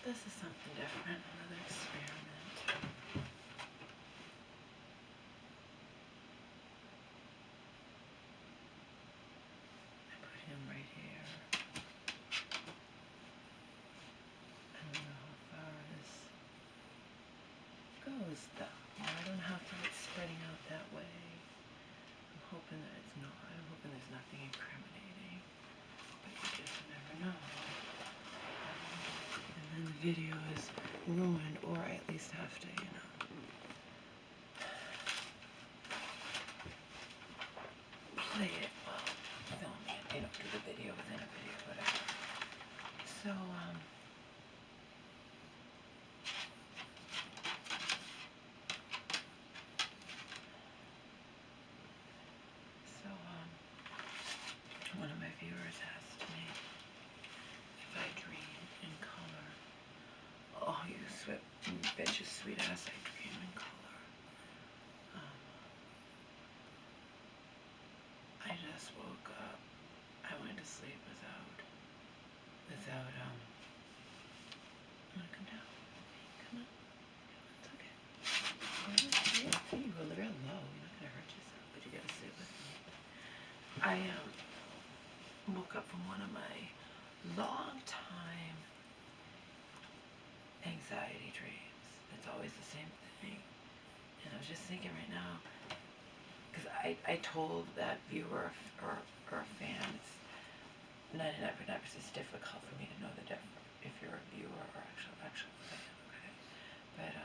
This is something different, another experiment. I put him right here. I don't know how far this goes though. I don't have to, it's spreading out that way. I'm hoping that it's not. I'm hoping there's nothing incriminating. But you just never know. And then the video is ruined, or I at least have to, you know, play it while filming it. You know, do the video within a video, whatever. So, one of my viewers asked me if I dream in color. Oh, you bitch's sweet ass, I dream in color. I just woke up. I went to sleep without, come down. Come on. It's okay. You go real low. You're not gonna hurt yourself, but you gotta sit with me. I woke up from one of my long time anxiety dreams. It's always the same thing. And I was just thinking right now, because I told that viewer or fan, it's 99% it's difficult for me to know the difference if you're a viewer or actual fan, okay? But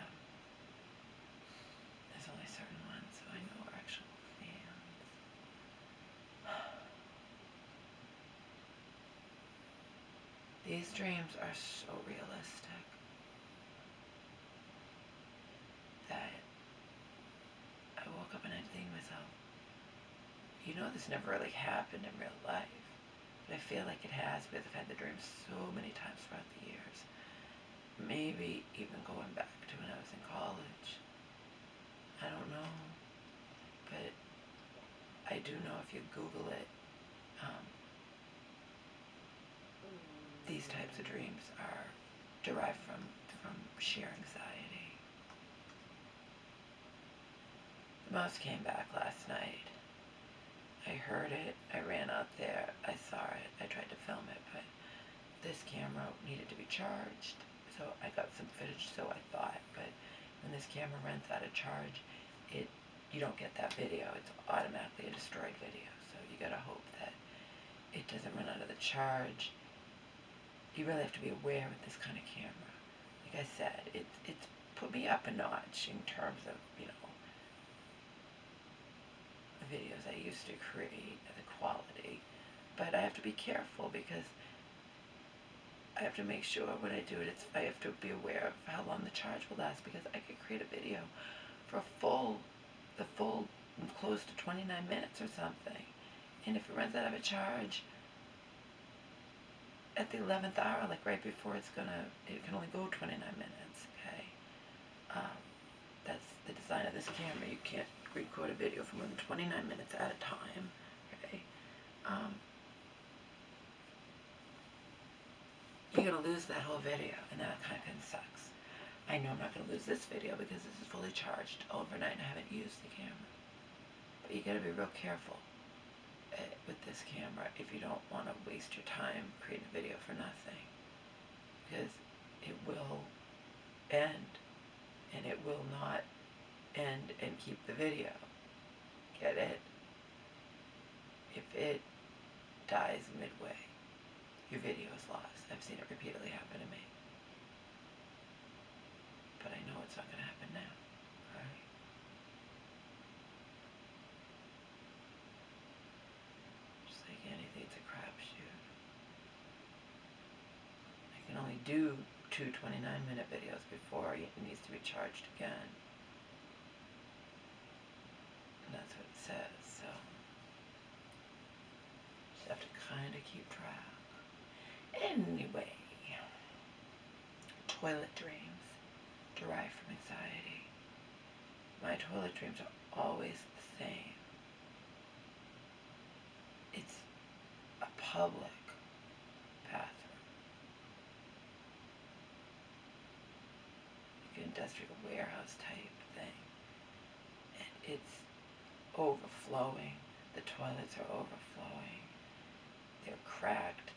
there's only certain ones, so I know are actual fans. These dreams are so realistic that I woke up and I'm thinking to myself, you know, this never really happened in real life. But I feel like it has because I've had the dream so many times throughout the years. Maybe even going back to when I was in college. I don't know. But I do know if you Google it, these types of dreams are derived from sheer anxiety. The mouse came back last night. I heard it, I ran out there, I saw it, I tried to film it, but this camera needed to be charged, so I got some footage, so I thought, but when this camera runs out of charge, you don't get that video. It's automatically a destroyed video, so you gotta hope that it doesn't run out of the charge. You really have to be aware with this kind of camera. Like I said, it's put me up a notch in terms of, you know, the videos I used to create, the quality, but I have to be careful because I have to make sure when I do it, I have to be aware of how long the charge will last, because I could create a video for the full close to 29 minutes or something, and if it runs out of a charge at the 11th hour, like right before it can only go 29 minutes, okay? That's the design of this camera. You can't record a video for more than 29 minutes at a time, okay? You're going to lose that whole video, and that kind of sucks. I know I'm not going to lose this video because this is fully charged overnight and I haven't used the camera. But you got to be real careful with this camera if you don't want to waste your time creating a video for nothing, because it will end, and it will not end and keep the video. Get it? If it dies midway, your video is lost. I've seen it repeatedly happen to me. But I know it's not going to happen now. Alright? Just like anything, it's a crapshoot. I can only do 2 29-minute videos before it needs to be charged again. And that's what it says, so just have to kind of keep track. Anyway, toilet dreams derived from anxiety. My toilet dreams are always the same. It's a public bathroom. industrial warehouse type thing. And it's overflowing. The toilets are overflowing. They're cracked.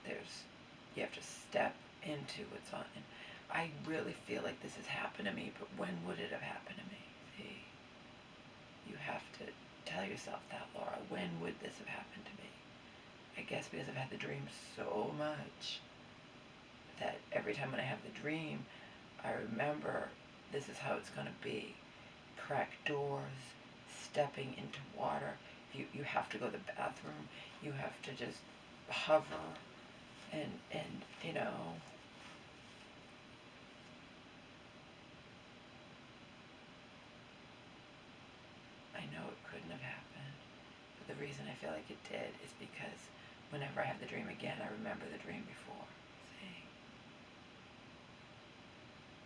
You have to step into what's on. And I really feel like this has happened to me, but when would it have happened to me? See, you have to tell yourself that, Laura. When would this have happened to me? I guess because I've had the dream so much that every time when I have the dream, I remember this is how it's going to be. Cracked doors, stepping into water. You have to go to the bathroom. You have to just hover and you know, I know it couldn't have happened, but the reason I feel like it did is because whenever I have the dream again, I remember the dream before. See?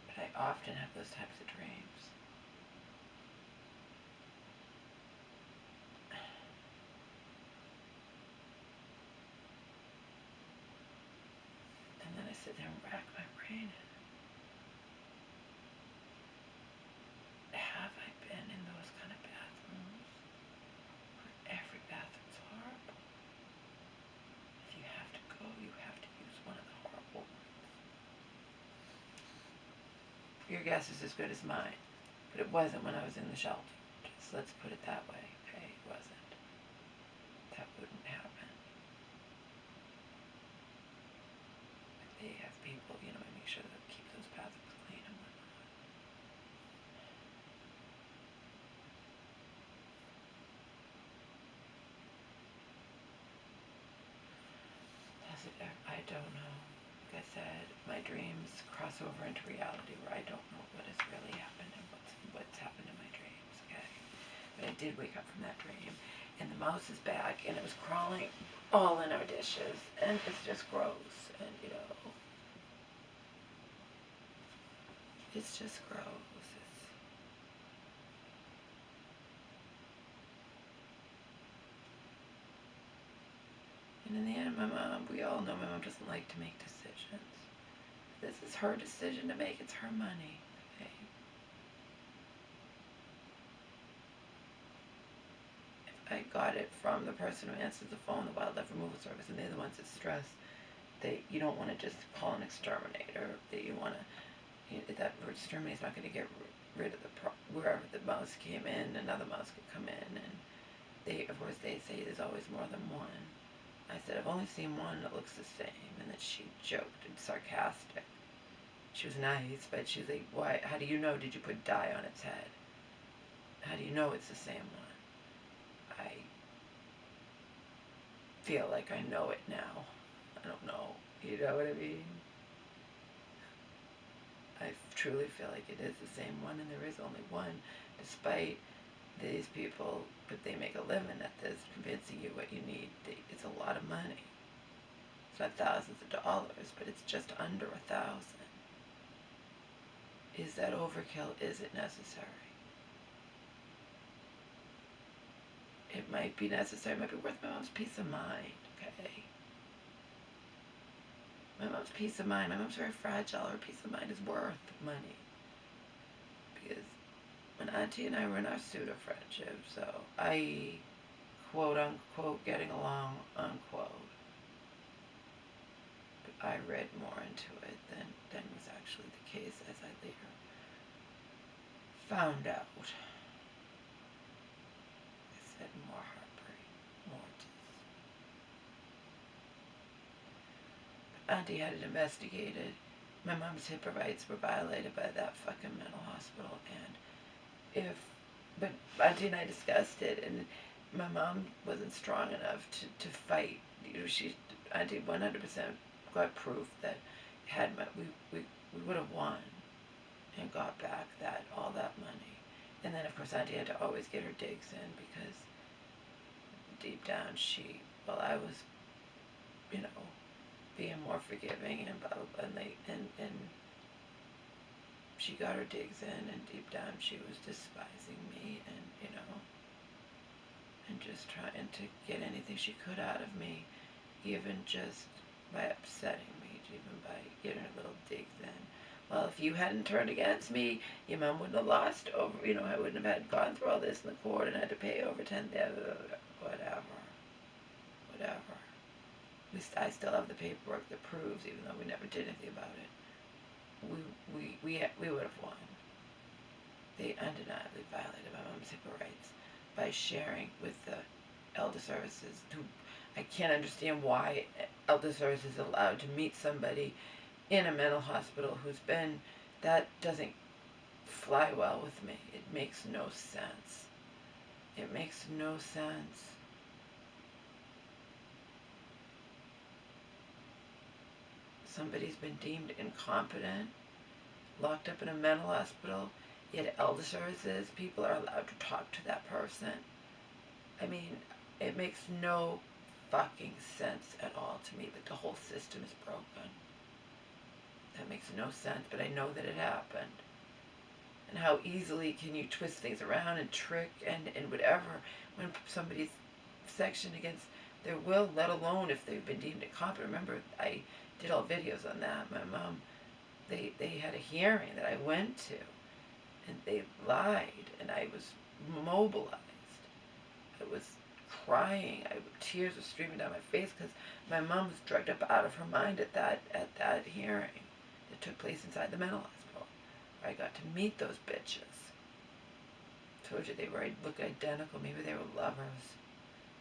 But I often have those types of dreams. And then I sit there and rack my brain. Have I been in those kind of bathrooms where every bathroom's horrible? If you have to go, you have to use one of the horrible ones. Your guess is as good as mine, but it wasn't when I was in the shelter. Just let's put it that way, okay? It wasn't. That wouldn't happen. But they have people, you know, I make sure they keep those bathrooms clean and whatnot. I don't know. Like I said, my dreams cross over into reality where I don't know what has really happened and what's happened in my dreams, okay? But I did wake up from that dream, and the mouse is back, and it was crawling all in our dishes, and it's just gross, and you know, it's just gross. And in the end, we all know my mom doesn't like to make decisions. This is her decision to make. It's her money. Okay? If I got it from the person who answers the phone, the wildlife removal service, and they're the ones that stress, you don't want to just call an exterminator. That you want to, that exterminator's not going to get rid of wherever the mouse came in. Another mouse could come in, and of course, they say there's always more than one. I said, I've only seen one that looks the same, and that she joked and sarcastic. She was nice, but she was like, why, how do you know? Did you put dye on its head? How do you know it's the same one? I feel like I know it now. I don't know. You know what I mean? I truly feel like it is the same one, and there is only one, despite these people, but they make a living at this, convincing you what you need. It's a lot of money. It's not thousands of dollars, but it's just under 1,000. Is that overkill? Is it necessary? It might be necessary. It might be worth my mom's peace of mind, okay? My mom's peace of mind. My mom's very fragile. Her peace of mind is worth money. Because when Auntie and I were in our pseudo-friendship, so I, quote-unquote, getting along, unquote. But I read more into it than was actually the case, as I later found out. I said more heartbreak, more tears. But Auntie had it investigated. My mom's HIPAA rights were violated by that fucking mental hospital, but Auntie and I discussed it, and my mom wasn't strong enough to fight. Auntie 100% got proof that we would have won and got back all that money. And then of course Auntie had to always get her digs in, because deep down I was, being more forgiving and blah blah blah, and she got her digs in, and deep down she was despising me, and and just trying to get anything she could out of me, even just by upsetting me, even by getting her little digs in. Well, if you hadn't turned against me, your mom wouldn't have lost over, I wouldn't have had gone through all this in the court and had to pay over 10,000, whatever. At least I still have the paperwork that proves, even though we never did anything about it, we would have won. They undeniably violated my mom's HIPAA rights by sharing with the Elder Services, who I can't understand why Elder Services is allowed to meet somebody in a mental hospital that doesn't fly well with me. It makes no sense. It makes no sense. Somebody's been deemed incompetent, locked up in a mental hospital, yet Elder Services people are allowed to talk to that person. I mean, it makes no fucking sense at all to me that the whole system is broken. That makes no sense, but I know that it happened. And how easily can you twist things around and trick and whatever when somebody's sectioned against their will, let alone if they've been deemed incompetent. Remember, I did all videos on that. My mom, they had a hearing that I went to, and they lied, and I was mobilized. I was crying. Tears were streaming down my face because my mom was drugged up out of her mind at that hearing that took place inside the mental hospital, where I got to meet those bitches. Told you they look identical. Maybe they were lovers.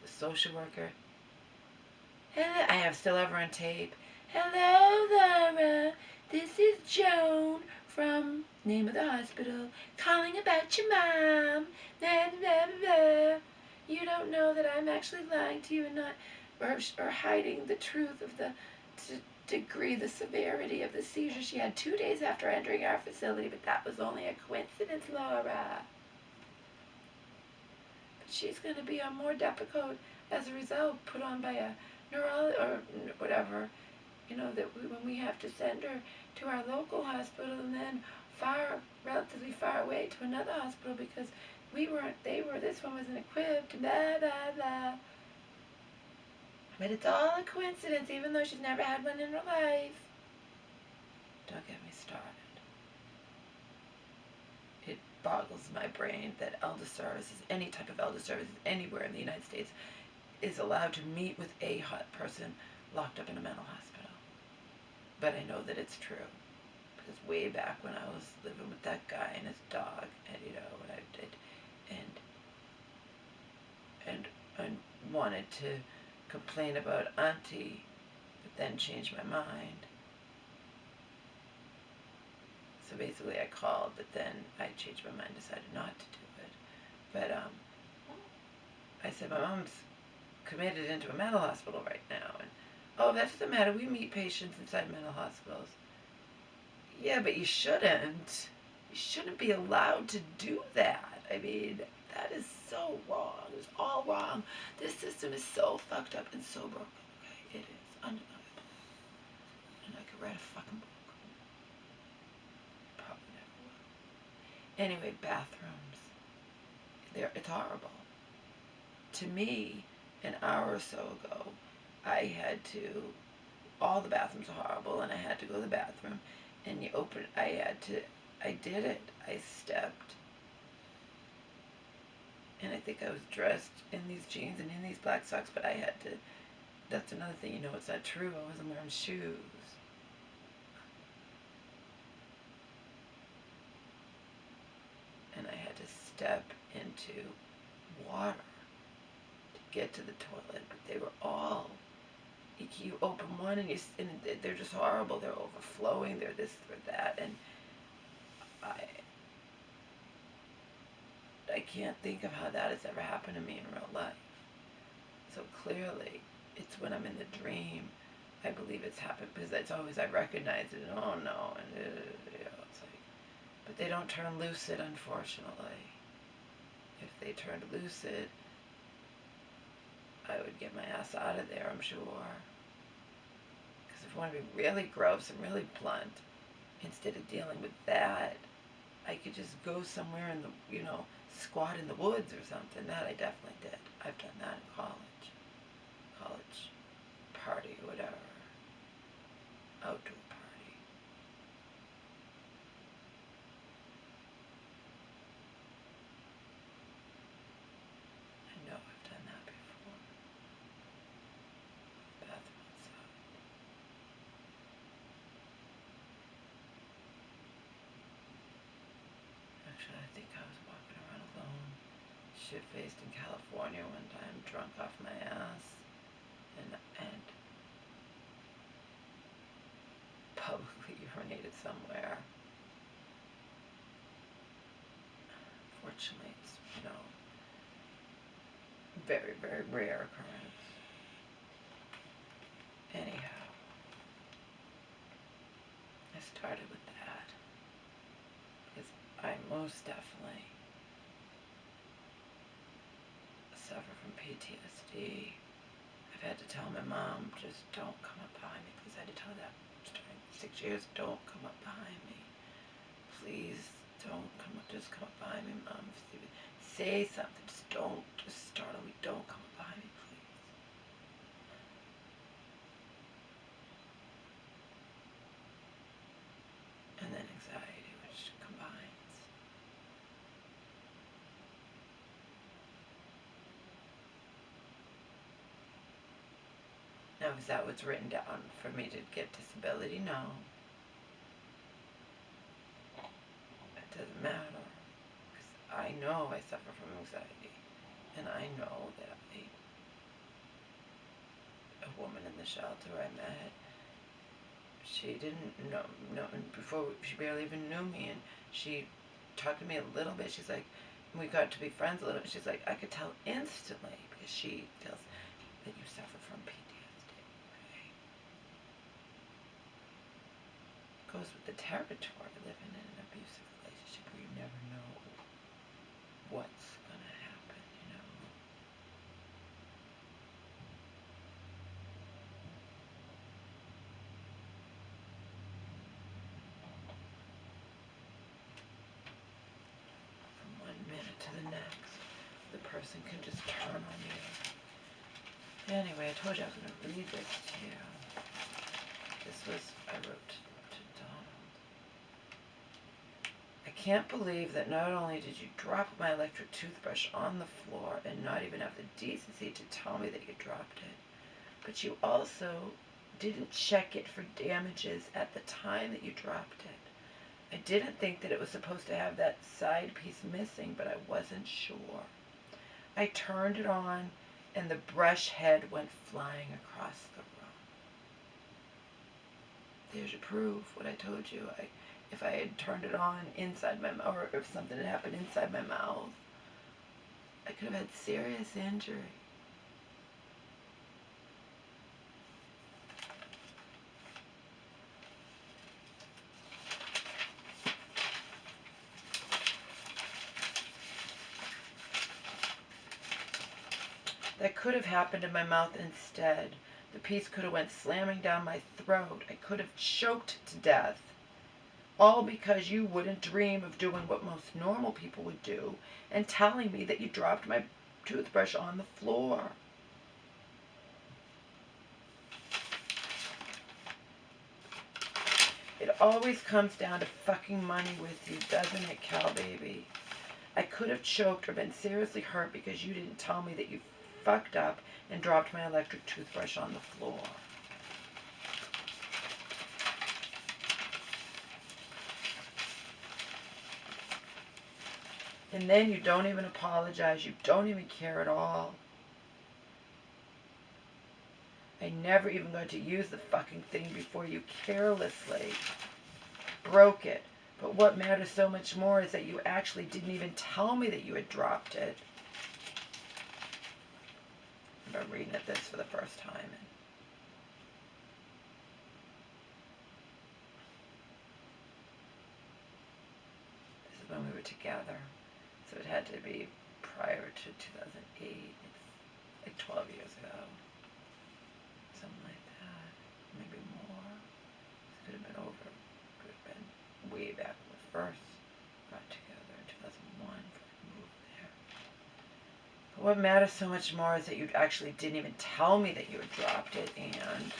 The social worker. Hello, I still have her on tape. Hello, Laura. This is Joan from name of the hospital calling about your mom. Blah, blah, blah. You don't know that I'm actually lying to you and not, or hiding the truth of the degree, the severity of the seizure she had 2 days after entering our facility, but that was only a coincidence, Laura. But she's going to be on more Depakote as a result, put on by a neurologist or whatever, that when we have to send her to our local hospital and then relatively far away to another hospital because this one wasn't equipped, blah, blah, blah. But it's all a coincidence, even though she's never had one in her life. Don't get me started. It boggles my brain that Elder Services, any type of Elder Services anywhere in the United States, is allowed to meet with a hot person locked up in a mental hospital. But I know that it's true. Because way back when I was living with that guy and his dog, and what I did, and wanted to complain about Auntie, but then changed my mind. So basically I called, but then I changed my mind, decided not to do it. But I said, my mom's committed into a mental hospital right now, and that doesn't matter, we meet patients inside mental hospitals. Yeah, but you shouldn't. You shouldn't be allowed to do that. I mean, that is so wrong. It's all wrong. This system is so fucked up and so broken. Okay, it is undeniable. And I could write a fucking book. Probably never will. Anyway, bathrooms. It's horrible. To me, an hour or so ago, all the bathrooms are horrible, and I had to go to the bathroom, and I did it. I stepped, and I think I was dressed in these jeans and in these black socks, but that's another thing, it's not true. I wasn't wearing shoes. And I had to step into water to get to the toilet, but they were all, you open one and they're just horrible. They're overflowing. They're this, they're that, and I can't think of how that has ever happened to me in real life. So clearly, it's when I'm in the dream, I believe it's happened, because it's always, I recognize it, and oh no, and it's like, but they don't turn lucid, unfortunately. If they turned lucid, I would get my ass out of there, I'm sure. Because if I want to be really gross and really blunt, instead of dealing with that, I could just go somewhere in the, squat in the woods or something. That I definitely did. I've done that in college party or whatever, outdoor party. think I was walking around alone, shit-faced in California one time, drunk off my ass, and publicly urinated somewhere. Fortunately, it's, very, very rare occurrence. Anyhow, I started with that because I most definitely suffer from PTSD. I've had to tell my mom, just don't come up behind me, please. I had to tell her that starting 6 years, don't come up behind me. Please don't come up, just come up behind me, Mom. Say something, just startle me, don't come up behind me, please. And then anxiety, which combines. Now, is that what's written down for me to get disability? No. It doesn't matter. Because I know I suffer from anxiety. And I know that a woman in the shelter I met, she didn't know, before she barely even knew me, and she talked to me a little bit. She's like, we got to be friends a little bit. She's like, I could tell instantly because she feels that you suffer from PTSD. Right? Goes with the territory, living in an abusive relationship where you never know what's gonna happen, From 1 minute to the next, the person can just turn on you. Anyway, I told you I was going to read this to you. This was, I wrote to Donald. I can't believe that not only did you drop my electric toothbrush on the floor and not even have the decency to tell me that you dropped it, but you also didn't check it for damages at the time that you dropped it. I didn't think that it was supposed to have that side piece missing, but I wasn't sure. I turned it on and the brush head went flying across the room. There's your proof, what I told you. If I had turned it on inside my mouth, or if something had happened inside my mouth, I could have had serious injury. That could have happened in my mouth instead. The piece could have went slamming down my throat. I could have choked to death. All because you wouldn't dream of doing what most normal people would do and telling me that you dropped my toothbrush on the floor. It always comes down to fucking money with you, doesn't it, Cal baby? I could have choked or been seriously hurt because you didn't tell me that you fucked up and dropped my electric toothbrush on the floor. And then you don't even apologize. You don't even care at all. I never even got to use the fucking thing before you carelessly broke it. But what matters so much more is that you actually didn't even tell me that you had dropped it. I'm reading it this for the first time. This is when we were together. So it had to be prior to 2008. It's like 12 years ago. Something like that. Maybe more. This could have been over. Could have been way back when we first got together in 2001 before we moved there. But what matters so much more is that you actually didn't even tell me that you had dropped it, and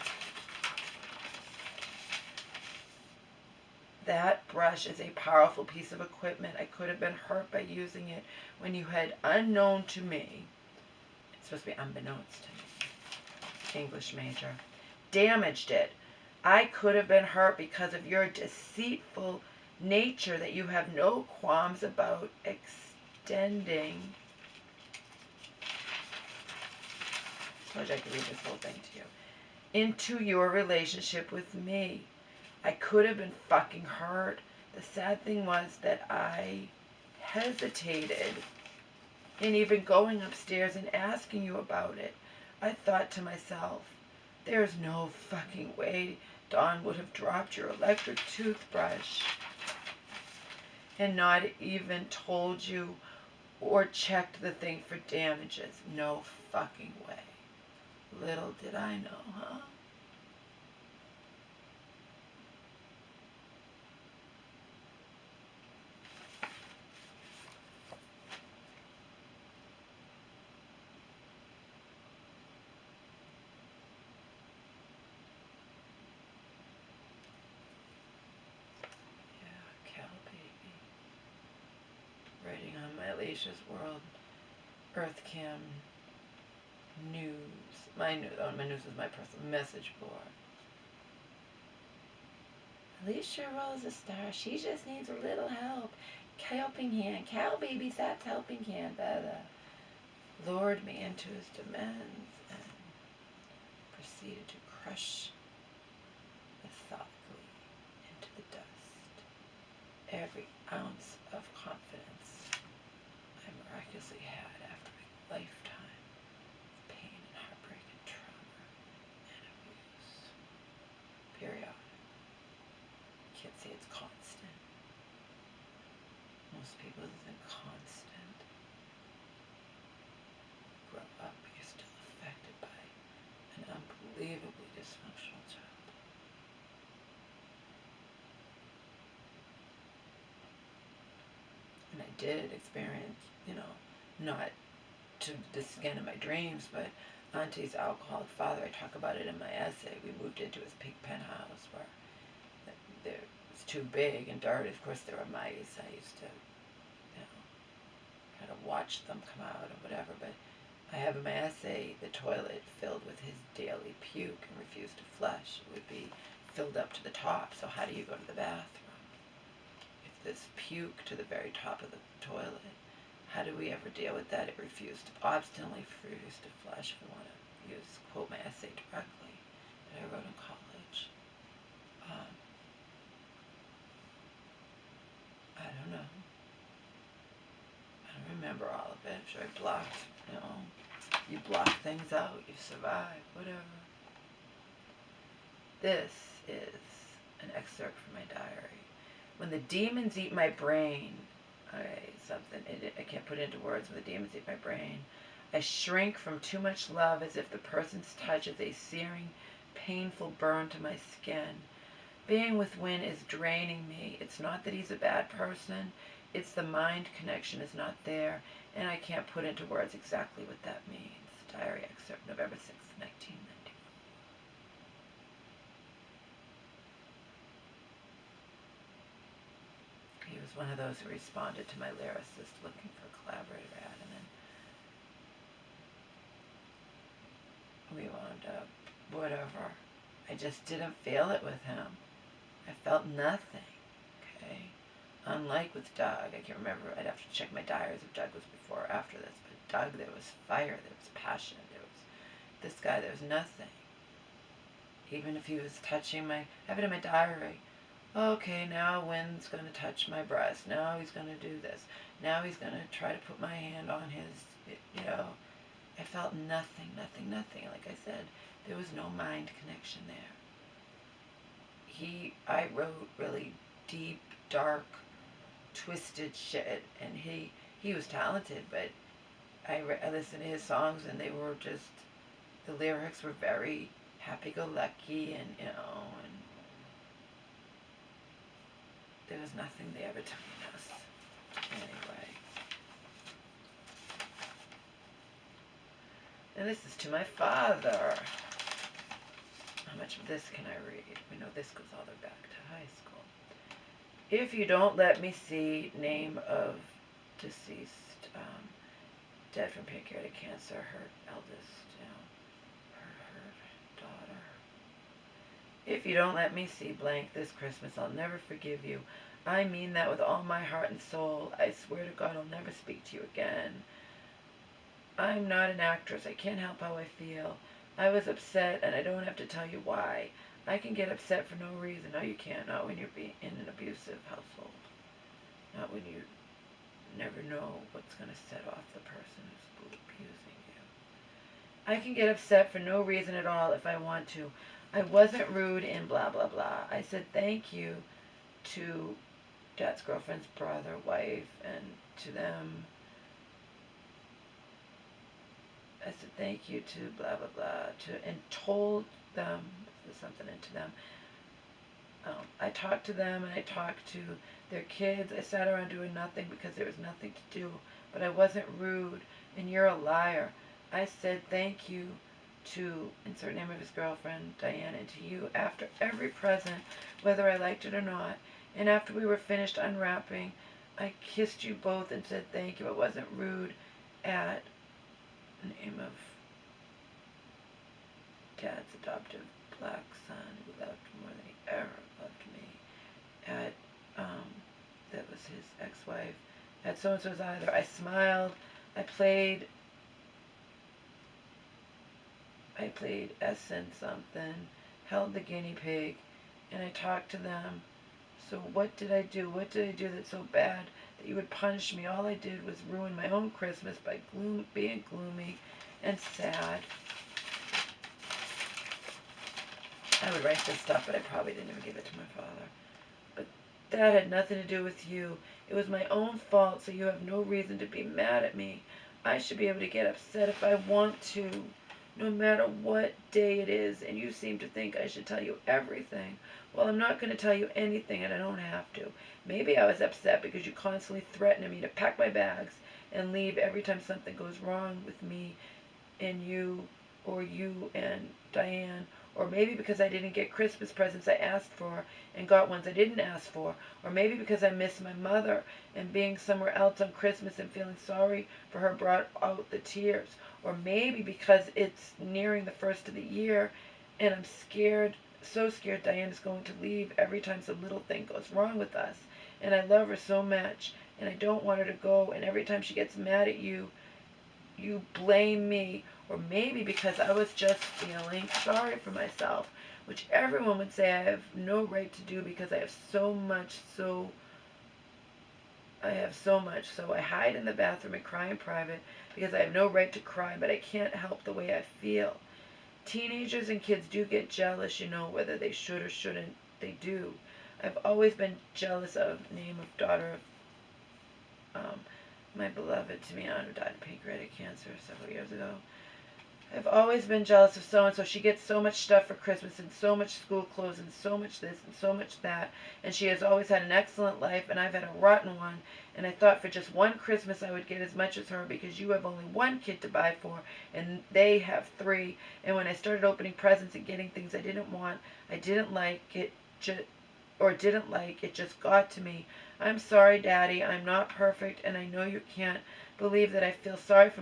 that brush is a powerful piece of equipment. I could have been hurt by using it when you had, unknown to me, it's supposed to be unbeknownst to me, English major, damaged it. I could have been hurt because of your deceitful nature that you have no qualms about extending. I told you I could read this whole thing to you. Into your relationship with me. I could have been fucking hurt. The sad thing was that I hesitated in even going upstairs and asking you about it. I thought to myself, there's no fucking way Dawn would have dropped your electric toothbrush and not even told you or checked the thing for damages. No fucking way. Little did I know, huh? Yeah, Cal baby. Writing on my Alicia's World Earthcam news. My news is my personal message board. Alicia Rose a star. She just needs a little help. Helping hand. Cow baby stops helping hand. Lured me into his demands and proceeded to crush methodically into the dust every ounce of confidence I miraculously had after a lifetime of pain and heartbreak and trauma and abuse. Periodic. Can't say it's constant. Most people isn't constant. Grow up, but you're still affected by an unbelievably dysfunctional child. And I did experience, not to this again in my dreams, but Auntie's alcoholic father, I talk about it in my essay. We moved into his pink penthouse where it was too big and dirty. Of course, there were mice. I used to, try to watch them come out or whatever, but I have in my essay the toilet filled with his daily puke and refused to flush. It would be filled up to the top, so how do you go to the bathroom? If there's puke to the very top of the toilet, how do we ever deal with that? It obstinately refused to flush. If we want to quote my essay directly that I wrote in college. I don't know. I don't remember all of it. I'm sure I blocked, you block things out, you survive, whatever. This is an excerpt from my diary. When the demons eat my brain, I can't put into words. When the demons eat my brain, I shrink from too much love as if the person's touch is a searing, painful burn to my skin. Being with Win is draining me. It's not that he's a bad person. It's the mind connection is not there, and I can't put into words exactly what that means. Diary excerpt, November 6th, 1990. He was one of those who responded to my lyricist looking for a collaborator ad, and then we wound up, whatever. I just didn't feel it with him. I felt nothing, okay? Unlike with Doug, I can't remember, I'd have to check my diaries if Doug was before or after this, but Doug, there was fire, there was passion, this guy, there was nothing. Even if he was touching I have it in my diary. Okay, now Wynn's going to touch my breast. Now he's going to do this. Now he's going to try to put my hand on his, I felt nothing. Like I said, there was no mind connection there. I wrote really deep, dark, twisted shit, and he was talented, but I listened to his songs, and they were just, the lyrics were very happy-go-lucky, and there was nothing there between us. Anyway. And this is to my father. How much of this can I read? We know this goes all the way back to high school. If you don't let me see name of deceased, dead from pancreatic cancer, her eldest, her daughter. If you don't let me see blank this Christmas, I'll never forgive you. I mean that with all my heart and soul. I swear to God I'll never speak to you again. I'm not an actress. I can't help how I feel. I was upset, and I don't have to tell you why. I can get upset for no reason. No, you can't. Not when you're being in an abusive household. Not when you never know what's going to set off the person who's abusing you. I can get upset for no reason at all if I want to. I wasn't rude and blah, blah, blah. I said thank you to Dad's girlfriend's brother, wife, and to them. I said thank you to blah, blah, blah, and told them, there's something into them. I talked to them, and I talked to their kids. I sat around doing nothing because there was nothing to do, but I wasn't rude, and you're a liar. I said thank you to, insert name of his girlfriend, Diane, and to you after every present, whether I liked it or not. And after we were finished unwrapping, I kissed you both and said thank you. It wasn't rude at the name of Dad's adoptive black son who loved more than he ever loved me. At, that was his ex-wife. At so-and-so's either. I smiled. I played Essence something, held the guinea pig, and I talked to them. So what did I do? What did I do that's so bad that you would punish me? All I did was ruin my own Christmas by being gloomy and sad. I would write this stuff, but I probably didn't even give it to my father. But that had nothing to do with you. It was my own fault, so you have no reason to be mad at me. I should be able to get upset if I want to, no matter what day it is, and you seem to think I should tell you everything. Well, I'm not going to tell you anything, and I don't have to. Maybe I was upset because you constantly threatened me to pack my bags and leave every time something goes wrong with me and you, or you and Diane, or maybe because I didn't get Christmas presents I asked for and got ones I didn't ask for, or maybe because I missed my mother and being somewhere else on Christmas and feeling sorry for her brought out the tears, or maybe because it's nearing the first of the year and I'm scared, so scared Diane is going to leave every time some little thing goes wrong with us, and I love her so much and I don't want her to go, and every time she gets mad at you, you blame me. Or maybe because I was just feeling sorry for myself, which everyone would say I have no right to do because I have so much, so I hide in the bathroom and cry in private because I have no right to cry, but I can't help the way I feel. Teenagers and kids do get jealous, whether they should or shouldn't, they do. I've always been jealous of name of daughter of my beloved Timian, who died of pancreatic cancer several years ago. I've always been jealous of so-and-so. She gets so much stuff for Christmas and so much school clothes and so much this and so much that. And she has always had an excellent life and I've had a rotten one. And I thought for just one Christmas I would get as much as her because you have only one kid to buy for and they have 3. And when I started opening presents and getting things I didn't want, I didn't like it, it just got to me. I'm sorry, Daddy. I'm not perfect and I know you can't believe that I feel sorry for